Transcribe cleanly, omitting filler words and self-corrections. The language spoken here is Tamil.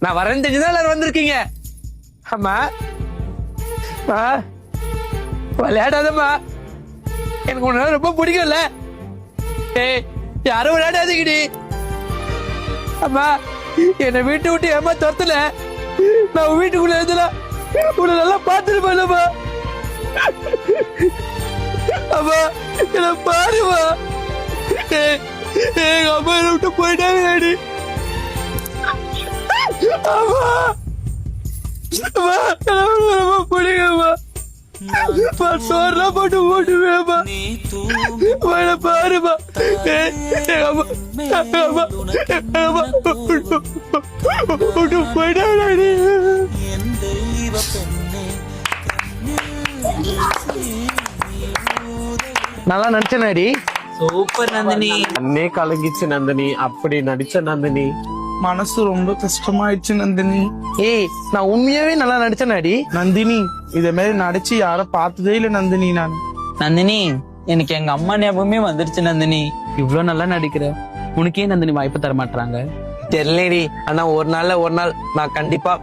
நான் வரேன்னு தெரிஞ்சுதான் எல்லாரும் வந்திருக்கீங்க. அம்மா விளையாடாதம்மா, எனக்கு உன்னால ரொம்ப பிடிக்கும்ல. ஏய் யாரும் விளையாடாதீங்கடி. அம்மா என்னை வீட்டு விட்டு ஏமா துரத்துல, நான் வீட்டுக்குள்ள இருந்தல உன்னை நல்லா பாத்துருப்பேன்மா. அம்மா என்ன பாருமா, எங்க அம்மா என்னை விட்டு போயிட்டாங்க. அம்மா ரொம்ப பிடிக்கும்மா, சோறுலாம் போட்டு ஓட்டுவேம்மா. பாருமா போயிட்டாடி. நல்லா நடிச்சனாடி. சூப்பர் நந்தினி. அன்னே கலங்கிச்சு நந்தினி, அப்படி நடிச்ச நந்தினி. மனசு ரொம்ப கஷ்டமாயிடுச்சு நந்தினி. ஏய் நான் உண்மையாவே நல்லா நடிச்சனாடி. நந்தினி இத மாதிரி நடிச்சு யாரும் பார்த்ததே இல்ல நந்தினி. நான் நந்தினி எனக்கு எங்க அம்மா ஞாபகமே வந்துருச்சு நந்தினி. இவ்வளவு நல்லா நடிக்கிற, உனக்கே நந்தினி வாய்ப்பு தர மாட்டாங்க? தெரியலடி, ஆனா ஒரு நாள் நான் கண்டிப்பா